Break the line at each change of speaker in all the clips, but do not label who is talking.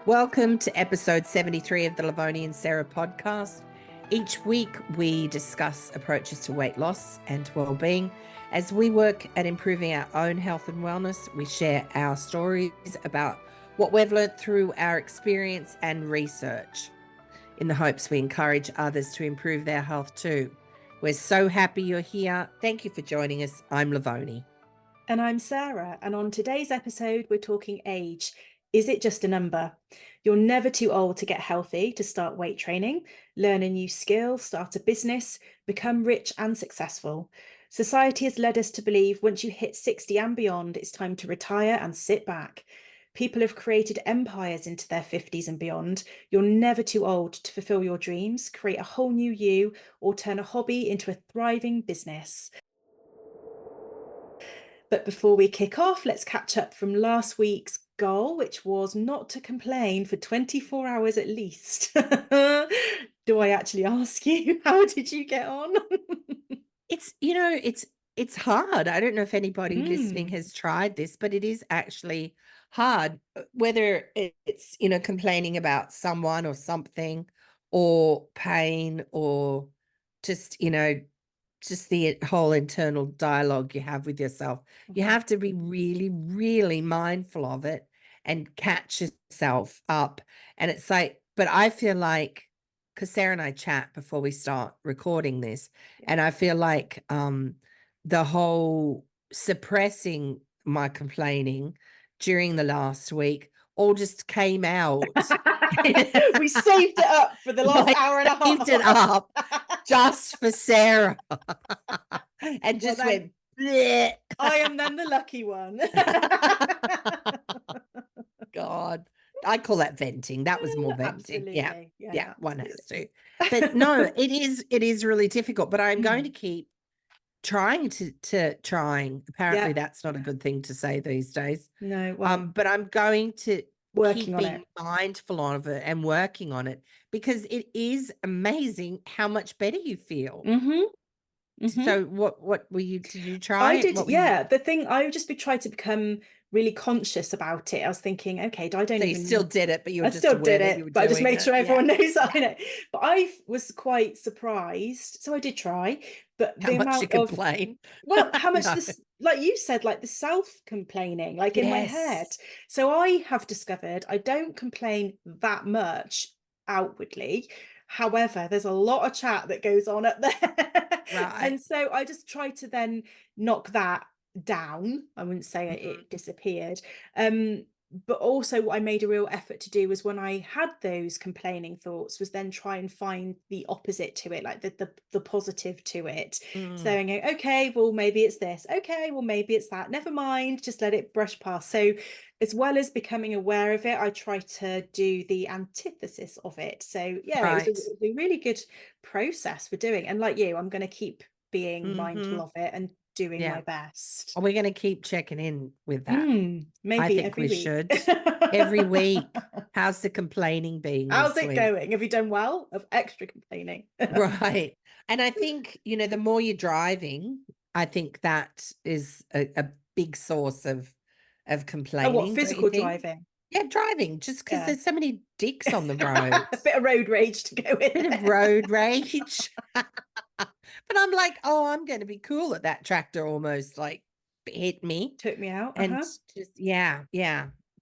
Welcome to episode 73 of the Lavoni and Sarah podcast. Each week, we discuss approaches to weight loss and well-being. As we work at improving our own health and wellness, we share our stories about what we've learned through our experience and research in the hopes we encourage others to improve their health too. We're so happy you're here. Thank you for joining us. I'm Lavoni.
And I'm Sarah. And on today's episode, we're talking age. Is it just a number? You're never too old to get healthy, to start weight training, learn a new skill, start a business, become rich and successful. Society has led us to believe once you hit 60 and beyond, it's time to retire and sit back. People have created empires into their 50s and beyond. You're never too old to fulfill your dreams, create a whole new you, or turn a hobby into a thriving business. But before we kick off, let's catch up from last week's goal, which was not to complain for 24 hours at least. Do I actually ask you, how did you get on?
It's hard. I don't know if anybody listening has tried this, but it is actually hard, whether it's, complaining about someone or something or pain or just, just the whole internal dialogue you have with yourself. You have to be really, really mindful of it and catch yourself up. And it's like, but I feel like, because Sarah and I chat before we start recording this, and I feel like the whole suppressing my complaining during the last week all just came out.
We saved it up for the last hour and a half.
Saved it up just for Sarah. And just went, bleh.
I am then the lucky one.
God, I call that venting. That was more venting.
Absolutely.
Yeah, one has to. But no, it is really difficult. But I'm going to keep trying to trying. Apparently, that's not a good thing to say these days.
No. Well,
but I'm going to
working
keep being mindful of it and working on it, because it is amazing how much better you feel. So what were you, did you try?
I did, yeah. The thing, I would just try to become really conscious about it. I was thinking, okay, I don't
so
even
you still did it, but you were
I
just
still
aware
did
that you were
it, but I just
doing
made sure
it.
everyone knows that I know. But I was quite surprised. So I did try, but
How
the
much you
amount of
complain.
how much
No.
this, like you said, like the self-complaining, like in my head.
Yes.
So I have discovered I don't complain that much outwardly. However, there's a lot of chat that goes on up there.
Right.
And so I just try to then knock that down. I wouldn't say it disappeared. But also what I made a real effort to do was, when I had those complaining thoughts, was then try and find the opposite to it, like the positive to it. Saying, okay, well, maybe it's this. Okay, well, maybe it's that. Never mind, just let it brush past. So as well as becoming aware of it, I try to do the antithesis of it. So yeah,
Right.
it was a really good process for doing. And like you, I'm going to keep being mindful of it and doing my best.
Are we going to keep checking in with that?
Maybe
I think
every
we
week.
should. Every week. How's the complaining being
How's
this
it
week?
going? Have you done well? Of extra complaining.
Right. And I think, the more you're driving, I think that is a big source of complaining.
Oh, what,
don't you
physical
think?
driving?
Yeah, driving, just because
Yeah.
there's so many dicks on the road.
A bit of road rage to go with.
Bit of road rage. But I'm like, oh, I'm going to be cool at that tractor almost like hit me.
Took me out.
And just, yeah.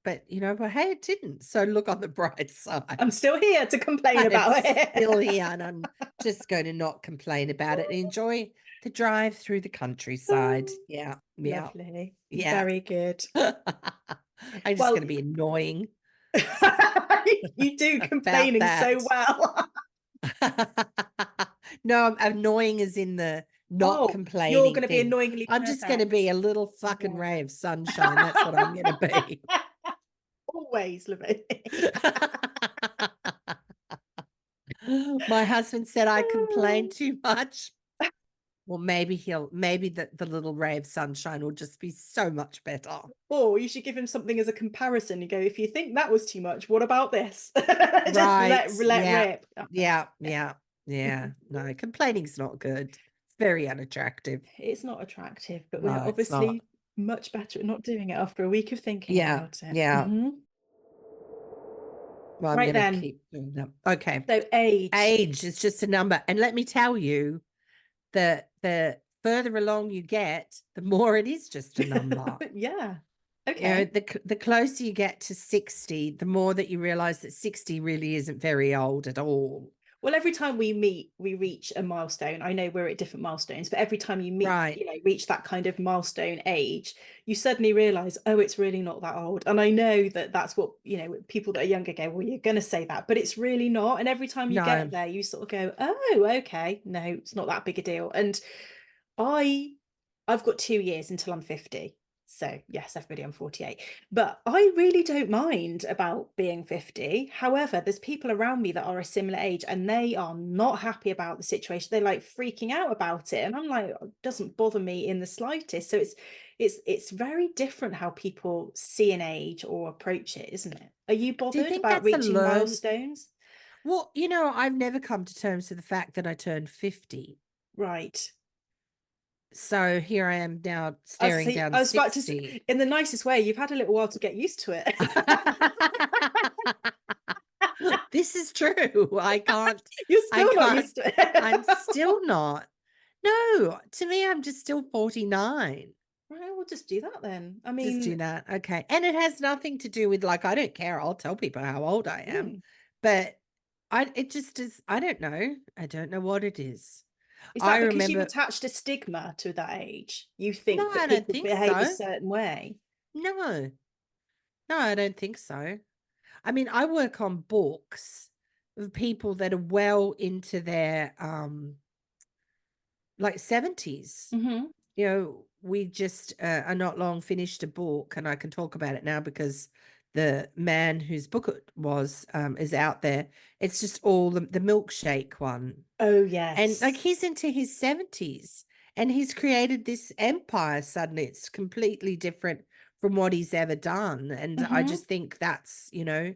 But, but hey, it didn't. So look on the bright side.
I'm still here to complain about it.
Still here, and I'm just going to not complain about it and enjoy the drive through the countryside. Yeah.
Lovely.
Yeah.
Very good.
I'm just going to be annoying.
You do complaining so well.
No, I'm annoying as in the not complaining.
You're going to be annoyingly
I'm just going to be a little fucking ray of sunshine. That's what I'm going to be.
Always, Libby.
My husband said I complain too much. Well, maybe the little ray of sunshine will just be so much better.
Or you should give him something as a comparison. You go, if you think that was too much, what about this? Just
Right.
let rip.
Yeah. No, complaining's not good. It's very unattractive.
It's not attractive, but
No,
we're obviously much better at not doing it after a week of thinking about it.
Yeah. Well, I'm
Right
going to
then.
keep doing that. Okay.
So age.
Age is just a number. And let me tell you, the further along you get, the more it is just a number.
Yeah.
You know,
Okay.
the closer you get to 60, the more that you realize that 60 really isn't very old at all.
Well, every time we meet, we reach a milestone. I know we're at different milestones, but every time you meet,
Right.
reach that kind of milestone age, you suddenly realize, oh, it's really not that old. And I know that that's what, people that are younger go, well, you're going to say that, but it's really not. And every time you
No.
get there, you sort of go, oh, okay, no, it's not that big a deal. And I, I've got 2 years until I'm 50. So yes, everybody, I'm 48. But I really don't mind about being 50. However, there's people around me that are a similar age and they are not happy about the situation. They're like freaking out about it. And I'm like, it doesn't bother me in the slightest. So it's very different how people see an age or approach it, isn't it? Are you
Do you
bothered
think
about
that's a
reaching
learn?
milestones?
Well, I've never come to terms with the fact that I turned 50.
Right.
So here I am now
I
staring
see.
down
I was about to
60.
in the nicest way, you've had a little while to get used to it.
This is true.
You're
I
still not
can't,
used to
I'm
it.
still not. No, to me, I'm just still 49.
Right, we'll just do that then. I
Just do
mean,
that. Okay. And it has nothing to do with like, I don't care. I'll tell people how old I am.
mm.
But it just is, I don't know. I don't know what it is.
Is
I
that because you've
remember,
attached a stigma to that age? You
no,
think that
I don't
people
think
behave a
so.
certain way?
No, no, I don't think so. I mean, I work on books of people that are well into their like 70s.
Hmm.
We just are not long finished a book, and I can talk about it now because the man whose book it was is out there. It's just all the milkshake one.
Oh,
And like
yes.
he's into his 70s and he's created this empire suddenly. It's completely different from what he's ever done. And I
Hmm.
just think that's, you're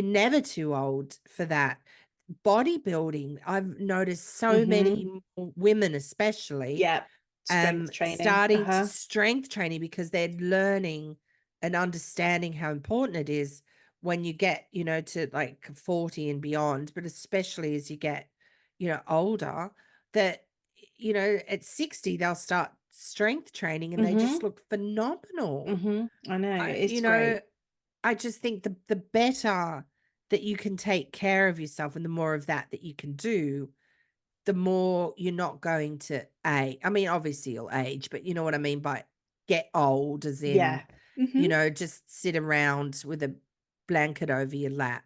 never too old for that. Bodybuilding, I've noticed so
Hmm.
many women, especially,
Yeah. Strength training.
starting to
Uh-huh.
strength training because they're learning and understanding how important it is when you get, to like 40 and beyond, but especially as you get, older, that, at 60, they'll start strength training and they just
Hmm.
look phenomenal.
I know.
I,
It's great.
I just think the better that you can take care of yourself and the more of that you can do, the more you're not going to I mean, obviously you'll age, but you know what I mean by get old, as in,
Yeah. Hmm.
just sit around with a blanket over your lap,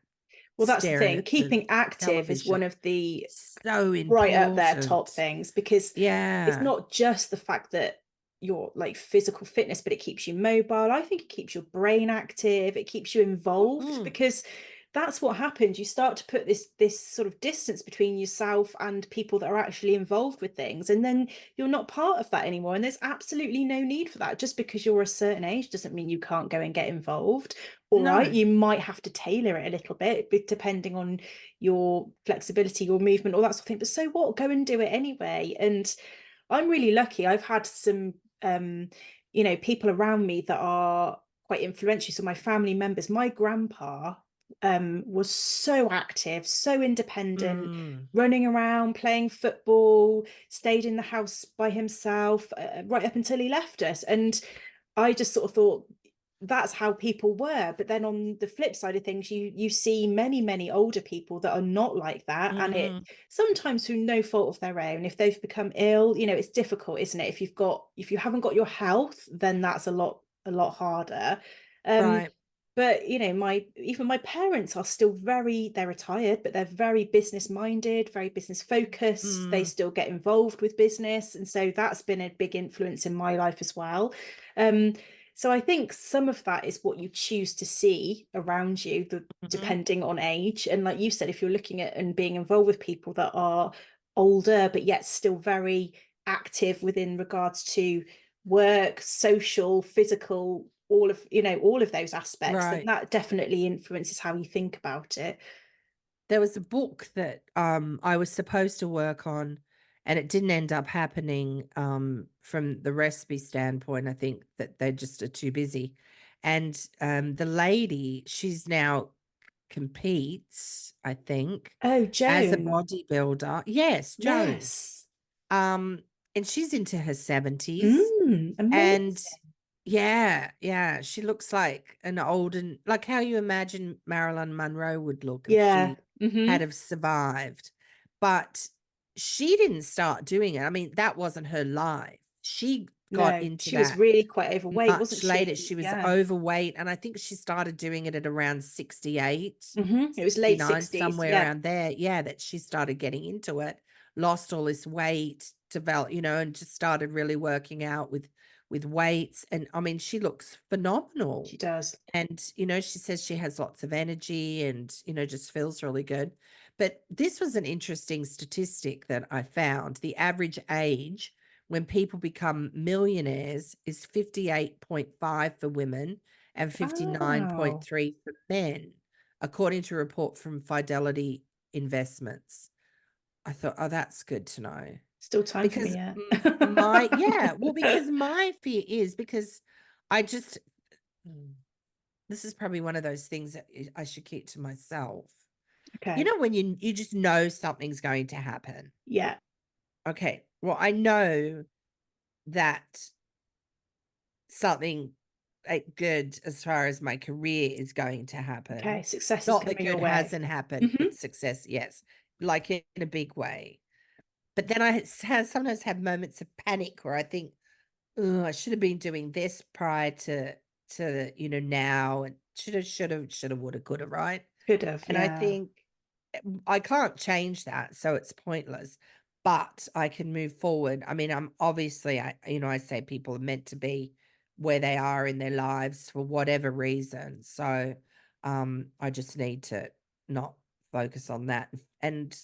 Well, that's the
staring
thing.
at the
Keeping active is
television.
one of the
So
right up there top
important.
things because it's
Yeah.
not just the fact that your like physical fitness, but it keeps you mobile. I think it keeps your brain active, it keeps you involved
Mhm.
because that's what happens. You start to put this sort of distance between yourself and people that are actually involved with things, and then you're not part of that anymore. And there's absolutely no need for that. Just because you're a certain age doesn't mean you can't go and get involved. All right,
No.
you might have to tailor it a little bit depending on your flexibility, your movement, all that sort of thing. But so what? Go and do it anyway. And I'm really lucky. I've had some, people around me that are quite influential. So my family members, my grandpa, was so active, so independent,
Mm.
running around, playing football, stayed in the house by himself, right up until he left us. And I just sort of thought, that's how people were. But then on the flip side of things, you see many older people that are not like that, and it
Mhm.
sometimes through no fault of their own. If they've become ill, it's difficult, isn't it? If you haven't got your health, then that's a lot harder. um
Right.
but my parents are still they're retired, but they're very business minded, very business focused. They
Mm.
still get involved with business, and so that's been a big influence in my life as well. um so I think some of that is what you choose to see around you,
Mhm.
depending on age. And like you said, if you're looking at and being involved with people that are older, but yet still very active within regards to work, social, physical, all of those aspects, then
Right.
that definitely influences how you think about it.
There was a book that I was supposed to work on, and it didn't end up happening from the recipe standpoint. I think that they just are too busy. And the lady, she's now competes, I think,
Oh,
as a
Joan.
bodybuilder. Yes, Joan.
Yes.
Um, and she's into her 70s. And
Amazing.
yeah, yeah, she looks like an olden, like how you imagine Marilyn Monroe would look if
Yeah.
she had
Hmm.
have survived. But she didn't start doing it. I mean, that wasn't her life. She got
No,
into
she was
that
really quite overweight, wasn't
much later.
she?
She was
Yeah.
overweight, and I think she started doing it at around 68,
It was late
69,
60s.
somewhere
Yeah.
around there. Yeah, that she started getting into it, lost all this weight, developed, and just started really working out with weights. And I mean, she looks phenomenal.
She does.
And she says she has lots of energy and just feels really good. But this was an interesting statistic that I found. The average age when people become millionaires is 58.5 for women and
Wow.
59.3 for men, according to a report from Fidelity Investments. I thought, oh, that's good to know.
Still time for me
Because
yet.
because my fear is because I just, mm, this is probably one of those things that I should keep to myself.
Okay.
When you just know something's going to happen.
Yeah.
Okay, well, I know that something good as far as my career is going to
Okay.
happen.
Success is
Not that
coming your
good
way.
hasn't happened,
Hmm.
but success, yes, like in a big way. But then sometimes have moments of panic where I think, oh, I should have been doing this prior to now, and should have, woulda, coulda, right?
Could have.
And I
Yeah.
think I can't change that, so it's pointless, but I can move forward. I mean, I'm obviously, I say people are meant to be where they are in their lives for whatever reason. So, I just need to not focus on that and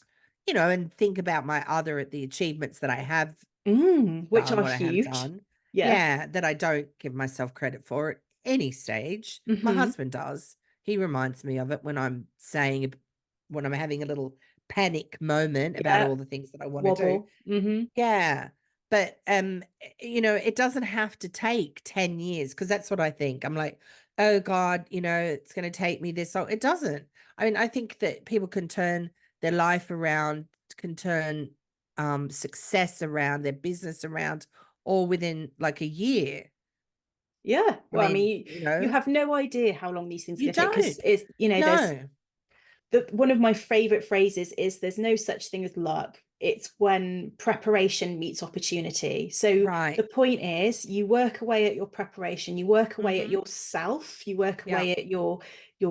think about the achievements that I have
Which
done,
are
what I have
huge.
done.
Yeah.
Yeah, that I don't give myself credit for at any stage. My
Hmm.
husband does. He reminds me of it when I'm having a little panic moment about
Yeah.
all the things that I want to do.
Wobble. Hmm.
Yeah. But it doesn't have to take 10 years because that's what I think. I'm like, oh God, it's going to take me this long. It doesn't. I mean, I think that people can turn their life around, can turn success around, their business around, all within like a year.
Yeah.
I
Well, I
mean,
mean, you have no idea how long these things are
you
going to take because
don't.
there's
No.
one of my favorite phrases is there's no such thing as luck. It's when preparation meets opportunity. So
Right.
the point is you work away at your preparation, you work away at
Hmm.
yourself, you work
Yeah.
away at your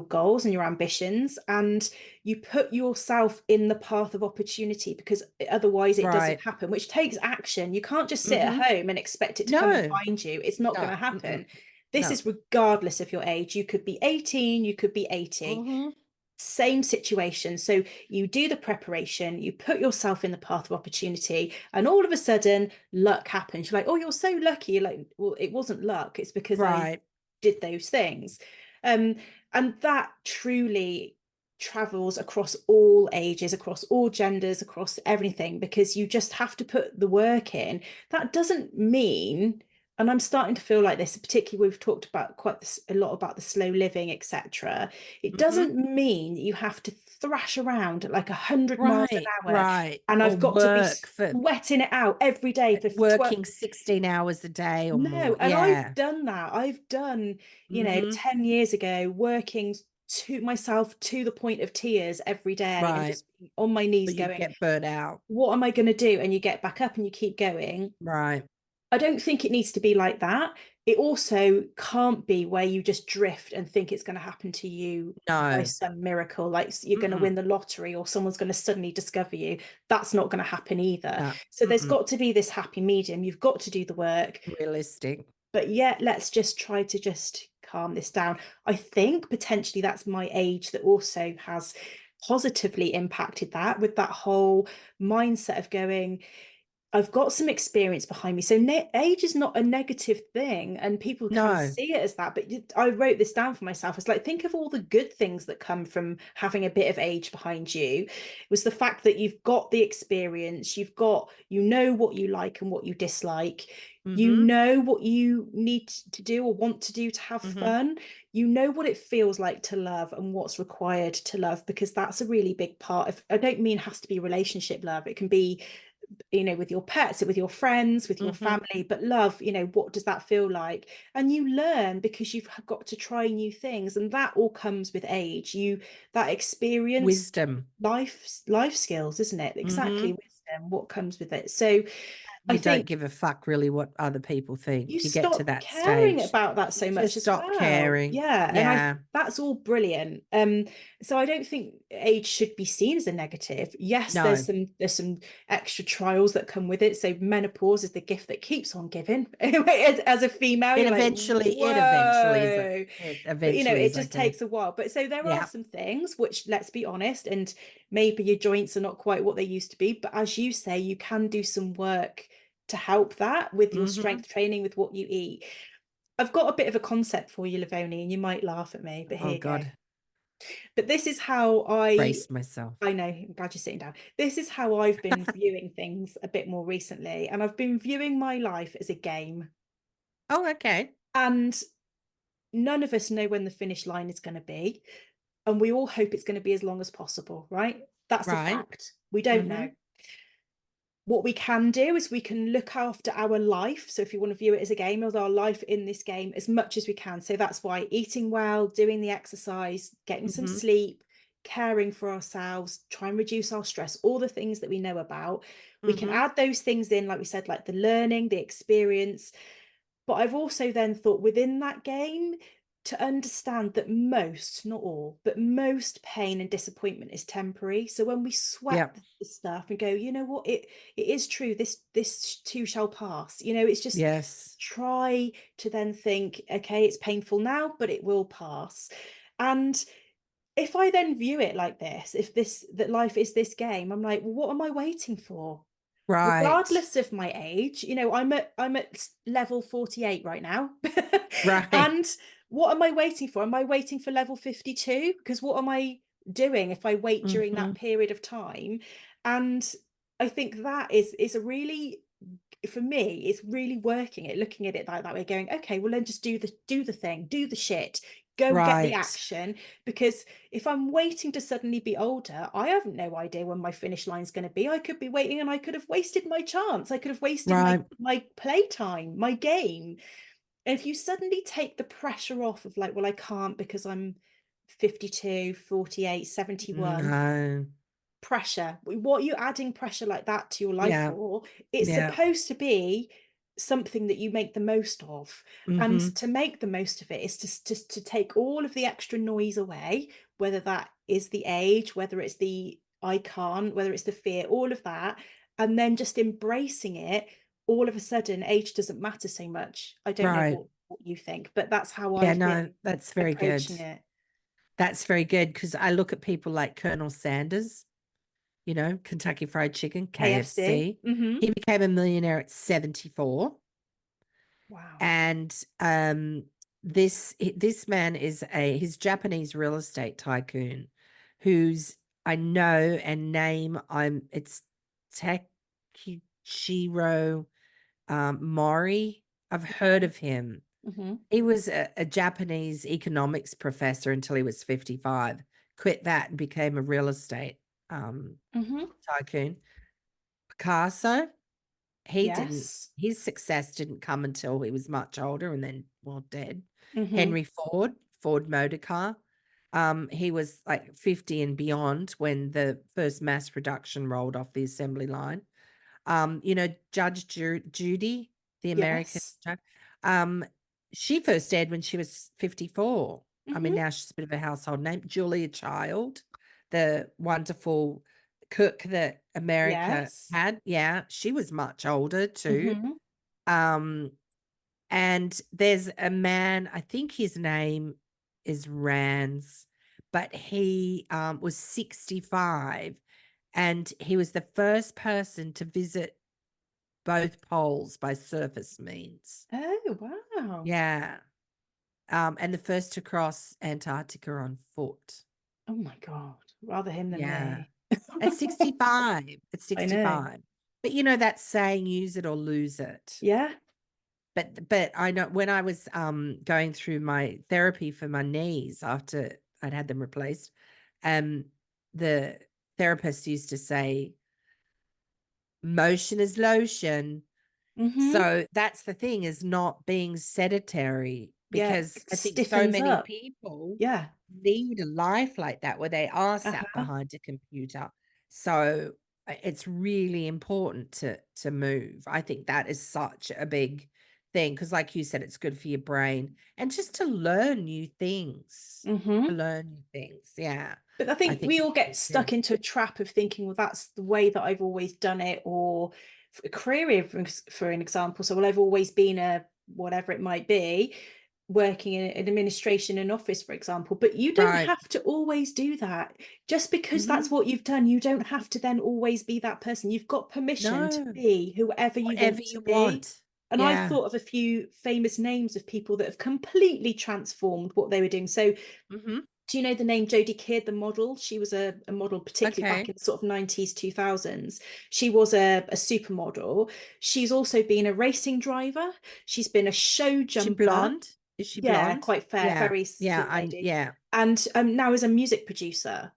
goals and your ambitions, and you put yourself in the path of opportunity because otherwise it doesn't
Right.
happen, which takes action. You can't just sit at
Hmm.
home and expect it to come and
No.
find you. It's not going
No.
to
Mm-mm.
happen. This
No.
is regardless of your age. You could be 18, you could be 80,
Hmm.
same situation. So you do the preparation, you put yourself in the path of opportunity, and all of a sudden luck happens. You're like, oh, you're so lucky. You're like, well, it wasn't luck, it's because I
Right.
did those things. um and that truly travels across all ages, across all genders, across everything, because you just have to put the work in. That doesn't mean, and I'm starting to feel like this, particularly we've talked about quite a lot about the slow living, etc. It
Hmm.
doesn't mean you have to thrash around at like 100 miles an
Right.
hour
Right.
and
Or
I've got to be
work for
sweating it out every day for 12.
working 16 hours a day or
No,
more.
and I've
Yeah.
done that. I've done,
Hmm.
10 years ago, working to myself to the point of tears every day and
Right.
just on my knees
But you
going,
get burnt out.
what am I going to do? And you get back up and you keep going.
Right.
I don't think it needs to be like that. It also can't be where you just drift and think it's going to happen to you by
No.
some miracle, like you're going to
Mm-mm.
win the lottery or someone's going to suddenly discover you. That's not going to happen either.
No.
So there's
Mm-mm.
got to be this happy medium. You've got to do the work,
Realistic.
but yet let's just try to just calm this down. I think potentially that's my age that also has positively impacted that, with that whole mindset of going, I've got some experience behind me. So age is not a negative thing, and people can
No.
see it as that. But I wrote this down for myself. It's like, think of all the good things that come from having a bit of age behind you. It was the fact that you've got the experience, you know what you like and what you dislike. You
Mm-hmm.
know what you need to do or want to do to have
Mm-hmm.
fun. You know what it feels like to love and what's required to love, because that's a really big part of, I don't mean it has to be relationship love. It can be, with your pets, with your friends, with your
Mm-hmm.
family, but love, what does that feel like? And you learn because you've got to try new things, and that all comes with age. That experience,
Wisdom.
life skills, isn't it? Exactly,
Mm-hmm.
wisdom, what comes with it. So I
You don't
think
give a fuck really what other people
you
think. You get to
stop
that
caring
stage,
about that
you
so much
just
as
stop
well.
caring.
Yeah, and
Yeah.
that's all brilliant. So I don't think age should be seen as a negative. Yes,
No.
there's some extra trials that come with it. So menopause is the gift that keeps on giving. As a female,
It
you're like,
eventually, it eventually is.
whoa.
It
But
eventually
it
is
just
okay.
takes a while. But so there are
Yeah.
some things which, let's be honest, and maybe your joints are not quite what they used to be. But as you say, you can do some work to help that with your
Mm-hmm.
strength training, with what you eat. I've got a bit of a concept for you, Livoni, and you might laugh at me, but
Oh
here you go.
God,
But this is how
braced myself.
I know, I'm glad you're sitting down. This is how I've been viewing things a bit more recently. And I've been viewing my life as a game.
Oh, okay.
And none of us know when the finish line is going to be. And we all hope it's going to be as long as possible, right? That's a
Right.
fact. We don't
Mm-hmm.
know. What we can do is we can look after our life. So if you want to view it as a game, as our life in this game, as much as we can. So that's why eating well, doing the exercise, getting some
Mm-hmm.
sleep, caring for ourselves, try and reduce our stress, all the things that we know about. We can
Mm-hmm.
add those things in, like we said, like the learning, the experience. But I've also then thought within that game to understand that most, not all, but most pain and disappointment is temporary. So when we sweat
Yep.
the stuff and go, you know what, it is true, this too shall pass. It's just
Yes.
try to then think, okay, it's painful now, but it will pass. And if I then view it like this, if this that life is this game, I'm like, well, what am I waiting for?
Right.
Regardless of my age, I'm at level 48 right now.
Right.
And what am I waiting for? Am I waiting for level 52? Because what am I doing if I wait during
Mm-hmm.
that period of time? And I think that is a really, for me, it's really working it, looking at it like that way, going, okay, well then just do the thing, do the shit, go get the
Right.
action. Because if I'm waiting to suddenly be older, I have no idea when my finish line is going to be. I could be waiting and I could have wasted my chance. I could have wasted my
Right.
my playtime, my game. And if you suddenly take the pressure off of like, well, I can't because I'm 52, 48, 71,
No.
pressure, what are you adding pressure like that to your life
Yeah.
for? It's
Yeah.
supposed to be something that you make the most of. And
Mm-hmm.
to make the most of it is to take all of the extra noise away, whether that is the age, whether it's the I can't, whether it's the fear, all of that, and then just embracing it. All of a sudden age doesn't matter so much. I don't know
Right.
what you think, but that's how
Yeah,
I've
no,
been
that's very good.
approaching it.
That's very good because I look at people like Colonel Sanders, Kentucky Fried Chicken,
KFC.
KFC. He became a millionaire at 74.
Wow.
And this man is he's Japanese real estate tycoon who's I know and name it's Takichiro Mori. I've heard
Okay.
of him.
Mm-hmm.
He was a Japanese economics professor until he was 55, quit that and became a real estate um,
Mm-hmm.
tycoon. Picasso, he didn't,
Yes.
his success didn't come until he was much older and then, well, dead.
Mm-hmm.
Henry Ford Motor Car. He was like 50 and beyond when the first mass production rolled off the assembly line. Judge Judy, the American
Yes.
judge, she first aired when she was 54. I mean,
Mm-hmm.
now she's a bit of a household name. Julia Child, the wonderful cook that America
Yes.
had. Yeah, she was much older too.
Mm-hmm.
Um, and there's a man, I think his name is Rands, but he was 65 and he was the first person to visit both poles by surface means.
Oh, wow.
Yeah. And the first to cross Antarctica on foot.
Oh my God. Rather him than
Yeah.
me.
At 65. At
I know.
65. But you know that saying, use it or lose it.
Yeah.
But I know when I was going through my therapy for my knees after I'd had them replaced, the therapist used to say, motion is lotion.
Mm-hmm.
So that's the thing, is not being sedentary,
Yeah.
because
It
I think so
stiffens
many
up.
people
Yeah.
need a life like that where they are sat
Uh-huh.
behind a computer. So it's really important to move. I think that is such a big thing, because like you said, it's good for your brain and just to learn new things. To
Mm-hmm.
learn new things. Yeah.
But I
I
think
think
we all
it's
get
good too.
stuck into a trap of thinking, well, that's the way that I've always done it, or a career, for an example. So, well, I've always been a whatever it might be, working in administration and office, for example. But you don't
Right.
have to always do that. Just because that's
Mhm.
what you've done, you don't have to then always be that person. You've got permission to
No.
be whoever you
Whatever
want to
you
be.
want.
And I've
Yeah.
thought of a few famous names of people that have completely transformed what they were doing. So,
Mhm.
do you know the name Jodie Kidd, the model? She was a model, particularly back
Okay.
in the sort of 90s, 2000s. She was a supermodel. She's also been a racing driver. She's been a show
Is she
jumper.
blonde? Is she
Yeah,
blonde?
quite fair,
Yeah.
very
Yeah.
sweet lady.
Yeah.
And now is a music producer.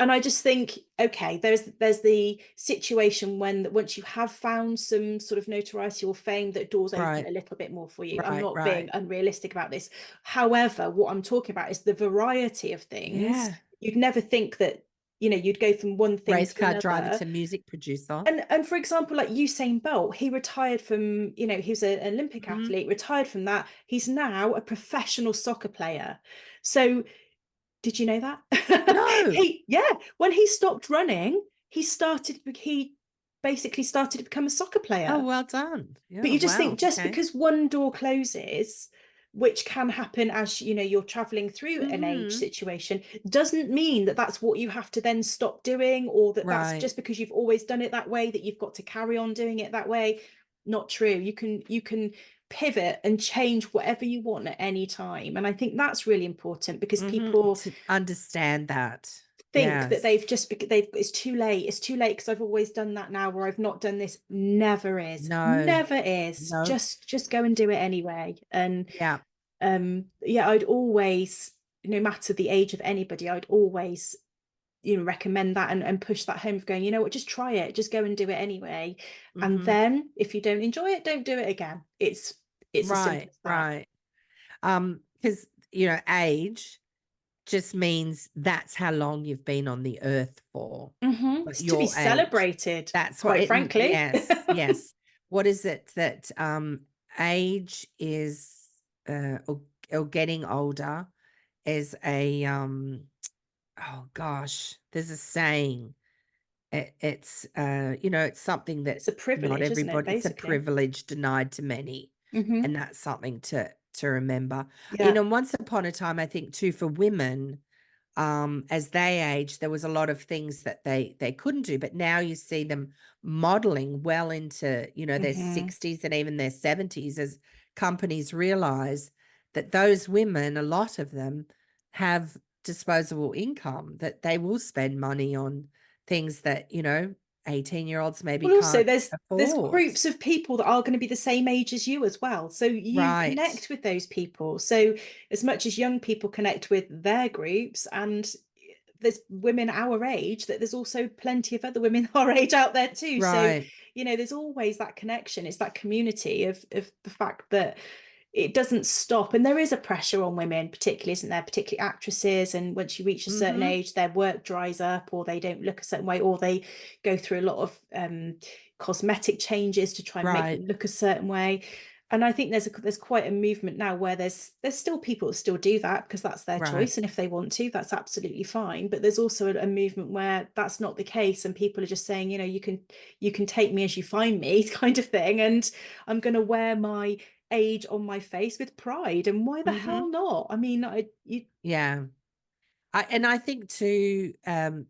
And I just think, okay, there's the situation when once you have found some sort of notoriety or fame, that doors open
Right.
a little bit more for you. I'm
Right.
not being
Right.
unrealistic about this. However, what I'm talking about is the variety of things.
Yeah.
You'd never think that, you'd go from one thing
Race
to
car driver
another.
to music producer.
And for example, like Usain Bolt, he retired from, he was an Olympic
Mhm.
athlete, retired from that. He's now a professional soccer player. So did you know that?
No.
When he stopped running, he basically started to become a soccer
Oh,
player.
well done.
But
Yeah.
you just think,
Wow.
just
Okay.
because one door closes, which can happen as you're traveling through an age
Mhm.
situation, doesn't mean that that's what you have to then stop doing, or that's
Right.
just because you've always done it that way that you've got to carry on doing it that way. Not true. You can pivot and change whatever you want at any time, and I think that's really important, because
Mhm.
people
To understand that.
think that
Yes.
it's too late, because I've always done that now, or I've not done this. Never is,
No.
never is.
No.
Just go and do it anyway. And
Yeah.
yeah, I'd always, no matter the age of anybody, I'd always recommend that, and push that home of going, you know what, just try it, just go and do it anyway. And
Mhm.
then if you don't enjoy it, don't do it again. It's as simple
Right.
as that.
Right. Because age just means that's how long you've been on the earth for. But
It's to be
your age.
celebrated,
That's what
quite
it,
frankly.
yes, yes. What is it that age is, or getting older is a oh gosh, there's a saying. It's something that
It's a
not
privilege, isn't it,
everybody, it's a
basically?
privilege denied to many. And
Hmm.
that's something to remember.
Yeah.
Once upon a time, I think too, for women, as they age, there was a lot of things that they couldn't do, but now you see them modeling well into, their
Hmm.
60s and even their 70s, as companies realize that those women, a lot of them, have disposable income, that they will spend money on things that 18-year-olds maybe
Well, also
can't
there's
afford.
groups of people that are going to be the same age as you as well. So you
Right.
connect with those people. So as much as young people connect with their groups, and there's women our age, that there's also plenty of other women our age out there too. So,
Right.
there's always that connection. It's that community of the fact that it doesn't stop. And there is a pressure on women, particularly, isn't there? Particularly actresses. And once you reach a certain
Mhm.
age, their work dries up, or they don't look a certain way, or they go through a lot of cosmetic changes to try and make them
Right.
look a certain way. And I think there's quite a movement now where there's still people that still do that, because that's their
Right.
choice, and if they want to, that's absolutely fine. But there's also a movement where that's not the case, and people are just saying, you can take me as you find me, kind of thing, and I'm going to wear my age on my face with pride. And why the hell
Mhm.
not? I mean,
Yeah. I think too,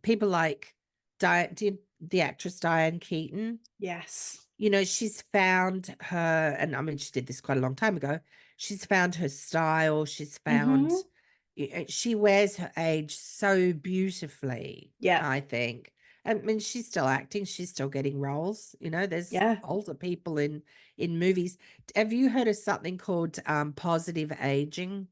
people like the actress Diane Keaton.
yes.
she's found her, and I mean, she did this quite a long time ago. She's found her style. She's found,
Hmm.
she wears her age so beautifully,
Yeah.
I think. I mean, she's still acting. She's still getting roles. There's
Yeah.
older people in movies. Have you heard of something called positive aging?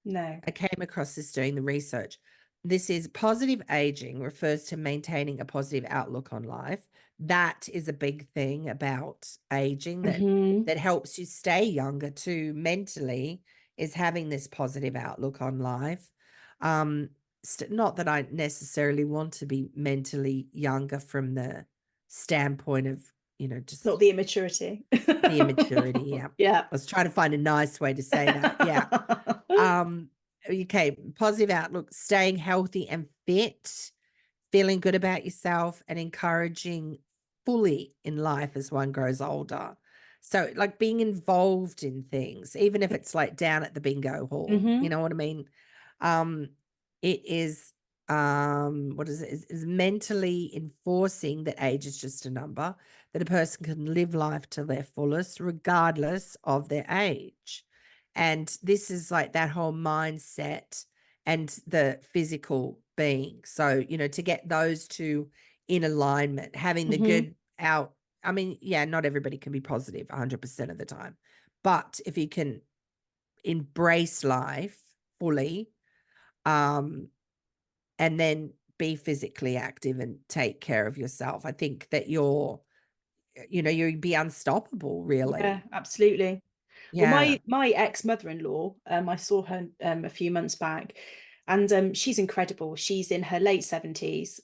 No.
I came across this doing the research. This is positive aging refers to maintaining a positive outlook on life. That is a big thing about aging
Hmm.
that helps you stay younger too mentally, is having this positive outlook on life. Um not that I necessarily want to be mentally younger from the standpoint of,
Not
just
the immaturity.
the immaturity. Yeah.
Yeah.
I was trying to find a nice way to say that. Yeah. Um, okay, positive outlook, staying healthy and fit, feeling good about yourself, and encouraging fully in life as one grows older. So, like being involved in things, even if it's like down at the bingo hall, you
Hmm.
know what I mean? Um, it is, what is it? Is mentally enforcing that age is just a number, that a person can live life to their fullest, regardless of their age. And this is like that whole mindset and the physical being. So, to get those two in alignment, having the
Hmm.
good out. I mean, yeah, not everybody can be positive 100% of the time. But if you can embrace life fully, um, and then be physically active and take care of yourself, I think that you'd be unstoppable,
Yeah,
really.
absolutely. Well,
Yeah.
my ex-mother-in-law, I saw her a few months back, and she's incredible. She's in her late 70s,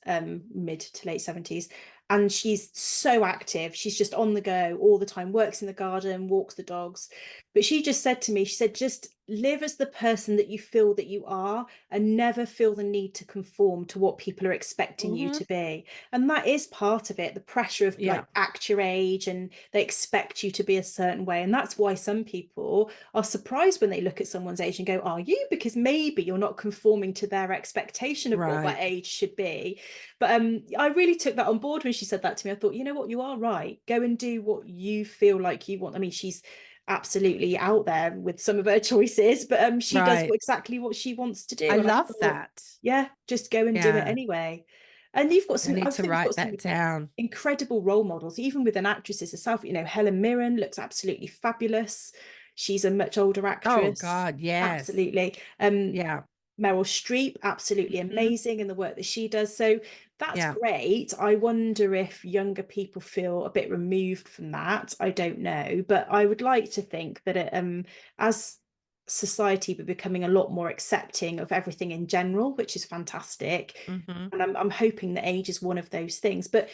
mid to late 70s, and she's so active. She's just on the go all the time, works in the garden, walks the dogs. But she just said to me, she said, just live as the person that you feel that you are and never feel the need to conform to what people are expecting you
Mhm.
to be. And that is part of it, the pressure of
Yeah.
like act your age and they expect you to be a certain way. And that's why some people are surprised when they look at someone's age and go, are you? Because maybe you're not conforming to their expectation of what that
Right.
age should be. But I really took that on board when she said that to me. I thought, you know what, you are right. Go and do what you feel like you want. I mean, she's absolutely out there with some of her choices, but she does
Right.
exactly what she wants to
I
do. And I
love
thought,
that.
yeah, just go and do it
Yeah.
anyway. And you've got
I
some, I
need to
think we've got
write
some
that down.
incredible role models, even with an actress herself. Helen Mirren looks absolutely fabulous. She's a much older
Oh
actress.
god, yes.
Absolutely.
Yeah.
Meryl Streep, absolutely
Mhm.
amazing in the work that she does. So that's
Yeah.
great. I wonder if younger people feel a bit removed from that. I don't know, but I would like to think that as society, we're becoming a lot more accepting of everything in general, which is fantastic.
Mhm.
And I'm hoping that age is one of those things. But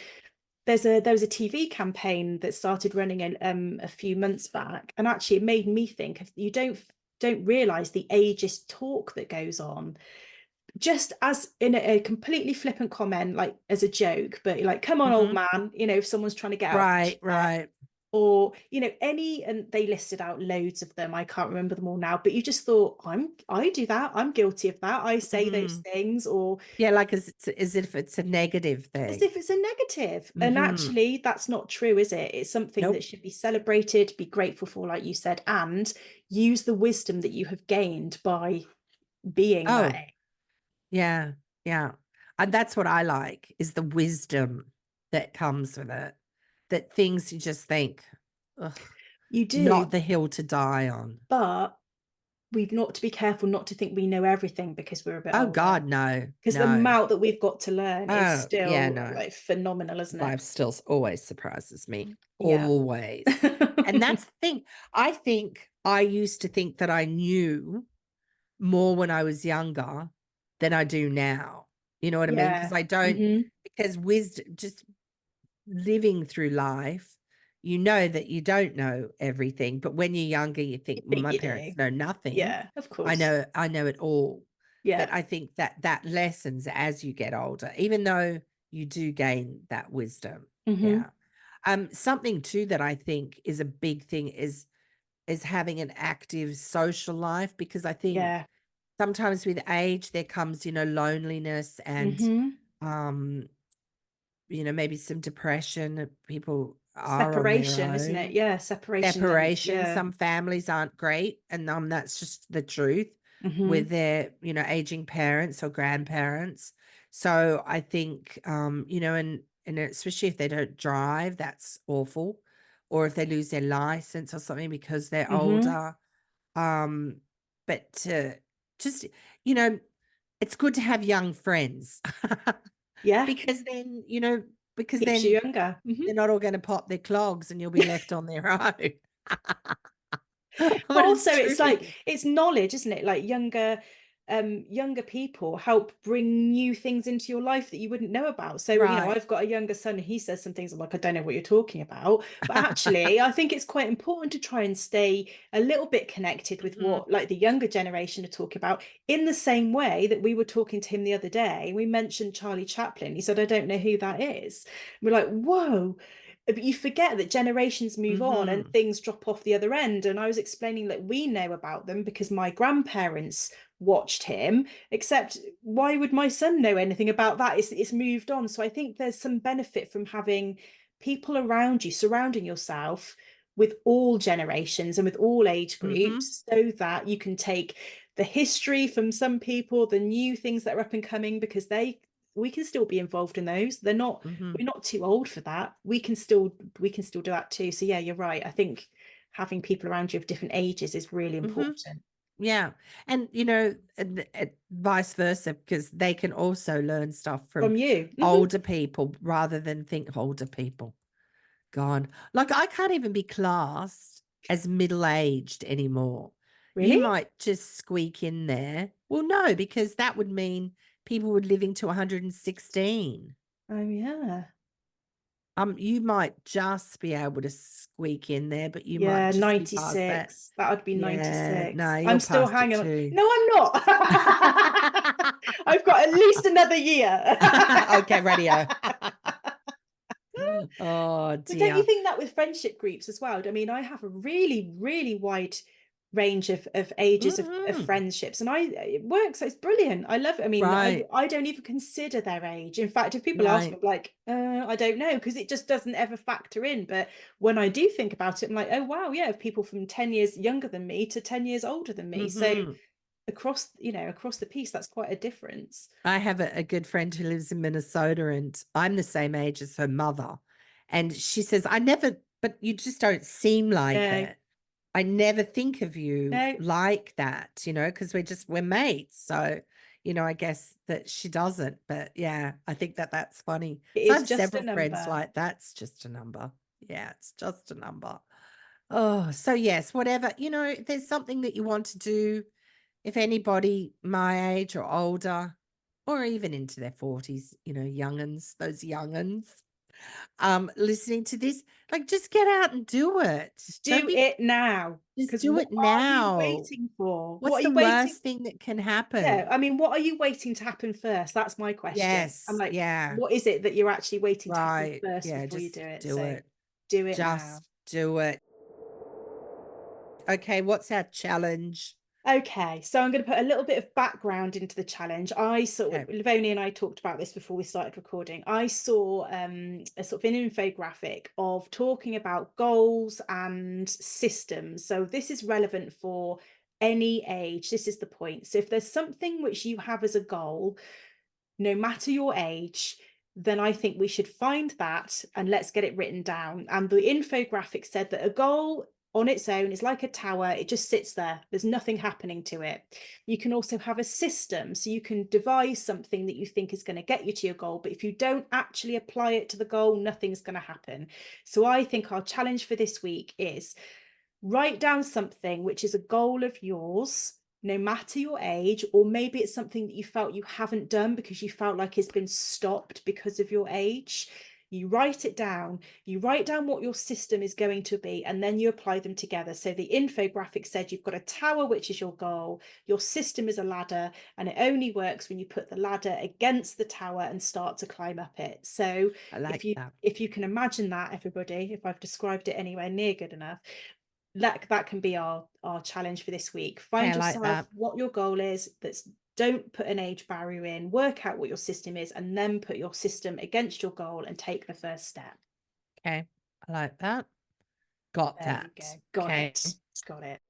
there was a TV campaign that started running a few months back, and actually it made me think, if you don't realize the ageist talk that goes on, just as in a completely flippant comment, like as a joke, but like, come on, old
Mhm.
man, if someone's trying to get out of
Right,
a chair,
right.
or any, and they listed out loads of them. I can't remember them all now, but you just thought, I do that, I'm guilty of that, I say those
Mm.
things, or
Yeah, like as if it's a negative
as
thing.
if it's a negative. And
Mhm.
actually, that's not true, is it? It's something that
Nope.
should be celebrated, be grateful for, like you said, and use the wisdom that you have gained by being that
Oh,
age.
yeah, yeah. And that's what I like, is the wisdom that comes with it. That things you just think, ugh,
You
not
do,
the hill to die on.
but we've not to be careful not to think we know everything because we're a bit
Oh
older.
god, no.
Because the
No.
amount that we've got to learn is
Oh, yeah,
still
no.
like phenomenal, isn't it?
Life still always surprises me.
Yeah.
Always. And that's the thing. I think I used to think that I knew more when I was younger than I do now. You know what I mean? Because
Yeah.
I don't,
Hmm.
because wisdom, just living through life, you know that you don't know everything. But when you're younger, you
You
think, well,
think
my
you
parents
do.
know nothing.
Yeah, of
I
course.
know, I know it all.
Yeah.
But I think that that lessens as you get older, even though you do gain that wisdom.
Hmm.
Yeah. Something too that I think is a big thing is having an active social life, because I think
Yeah.
sometimes with age there comes, loneliness and
Hmm.
um, maybe some depression. People are on their
Separation, isn't it?
own.
Yeah, separation and
Separation,
yeah.
some families aren't great, and that's just the truth
Hmm.
with their, aging parents or grandparents. So I think, and especially if they don't drive, that's awful, or if they lose their license or something because they're
Hmm.
older. Um, but just, you know, it's good to have young friends
Yeah,
because then, because
keeps you
then
younger. Hmm.
they're not all going to pop their clogs and you'll be left on their own.
But
But
also
it's
it's like
true.
it's knowledge, isn't it? Like younger people help bring new things into your life that you wouldn't know about. So,
Right.
I've got a younger son and he says some things I'm like, I don't know what you're talking about. But actually, I think it's quite important to try and stay a little bit connected with
Mhm,
what like the younger generation are talking about, in the same way that we were talking to him the other day. We mentioned Charlie Chaplin. He said, I don't know who that is. We're like, whoa. But you forget that generations move on and
mhm,
things drop off the other end. And I was explaining that we know about them because my grandparents watched him, except why would my son know anything about that? It's moved on. So I think there's some benefit from having people around you, surrounding yourself with all generations and with all age
mhm,
groups, so that you can take the history from some people, the new things that are up and coming, because we can still be involved in those.
mhm,
We're not too old for that. We can still do that too. So yeah, you're right. I think having people around you of different ages is really
mhm.
important.
Yeah, and, vice versa, because they can also learn stuff from
From you. Hmm.
older people rather than think older people. God, like, I can't even be classed as middle-aged anymore. You
Really?
might just squeak in there. Well, no, because that would mean people would living to 116.
Oh yeah.
You might just be able to squeak in there, but you might
Yeah,
just be past that.
96. That would be
Yeah, no,
96.
you're
I'm still
past it
hanging on.
too.
No, I'm not. I've got at least another year.
Okay, radio. Oh
But don't you
dear.
think that with friendship groups as well? I mean, I have a really, really wide range of ages of
Mhm.
friendships, and it works. It's brilliant. I love it. I mean,
Right,
I don't even consider their age. In fact, if people ask me,
right.
I'm like, I don't know, because it just doesn't ever factor in. But when I do think about it, I'm like, oh wow, yeah, of people from 10 years younger than me to 10 years older than me. So
Mhm.
across the piece, that's quite a difference.
I have a good friend who lives in Minnesota, and I'm the same age as her mother. And she says, I never, but you just don't seem like
No,
it. I never think of you
no,
like that, because we're mates. So, I guess that she doesn't. But yeah, I think that that's funny.
it
So I
is
have
just a
several friends
number.
like that's just a number. Yeah, it's just a number. Oh, so yes, whatever, if there's something that you want to do, if anybody my age or older, or even into their 40s, young'uns, those young'uns, listening to this, like, just get out and do it. Don't
Do
be
it now,
Just
because
do
what
it
are you
now.
waiting for? What
What's
are
the
you waiting?
worst thing that can
Yeah,
happen?
I mean, what are you waiting to happen first? That's my question. I'm
Yes,
like,
yeah,
what is it that you're actually waiting to happen
right.
first
Yeah,
before you
just
do it?
do
So
it.
do it now.
Just do it. Okay, what's our challenge?
Okay, so I'm going to put a little bit of background into the challenge. I saw
Okay.
Livonia and I talked about this before we started recording. I saw a sort of an infographic of talking about goals and systems. So this is relevant for any age. This is the point. So if there's something which you have as a goal, no matter your age, then I think we should find that and let's get it written down. And the infographic said that a goal on its own is like a tower, it just sits there, there's nothing happening to it. You can also have a system, so you can devise something that you think is going to get you to your goal, but if you don't actually apply it to the goal, nothing's going to happen. So I think our challenge for this week is write down something which is a goal of yours, no matter your age, or maybe it's something that you felt you haven't done because you felt like it's been stopped because of your age. You write it down, you write down what your system is going to be, and then you apply them together. So the infographic said you've got a tower, which is your goal, your system is a ladder, and it only works when you put the ladder against the tower and start to climb up it. So
I like that.
if you can imagine that, everybody, if I've described it anywhere near good enough, that can be our challenge for this week.
Okay, I
Find
like
yourself
that.
what your goal is. Don't put an age barrier in, work out what your system is, and then put your system against your goal and take the first step.
Okay. I like that. Got
There
that.
you go. Got
Okay.
it. Got it.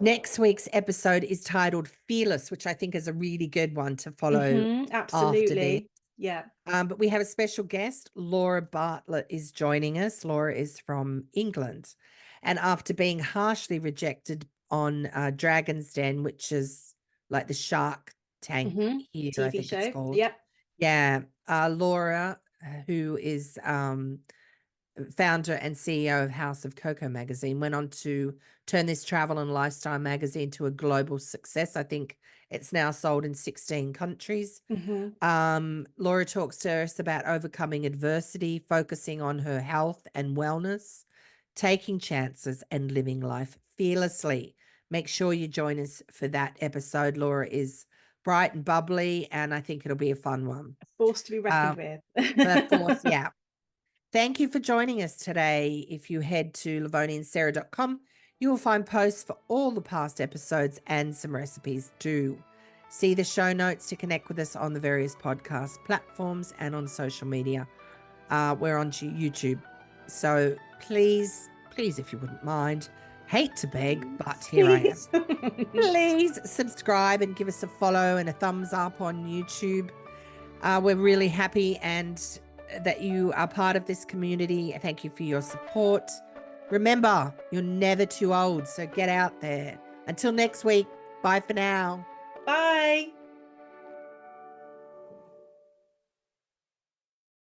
Next week's episode is titled Fearless, which I think is a really good one to follow after this.
Absolutely. Yeah.
But we have a special guest. Laura Bartlett is joining us. Laura is from England. And after being harshly rejected on Dragon's Den, which is like the Shark Tank here, I
TV
think it's
show.
called.
Yep.
Yeah. Laura, who is founder and CEO of House of Cocoa magazine, went on to turn this travel and lifestyle magazine to a global success. I think it's now sold in 16 countries. Laura talks to us about overcoming adversity, focusing on her health and wellness, taking chances, and living life fearlessly. Make sure you join us for that episode. Laura is bright and bubbly, and I think it'll be a fun one.
A force to be reckoned with.
The force, yeah. Thank you for joining us today. If you head to lavoniandsarah.com, you will find posts for all the past episodes and some recipes too. See the show notes to connect with us on the various podcast platforms and on social media. We're on YouTube. So please, if you wouldn't mind, hate to beg, but here I am. Please subscribe and give us a follow and a thumbs up on YouTube. We're really happy and that you are part of this community. Thank you for your support. Remember, you're never too old, so get out there. Until next week, bye for now.
Bye.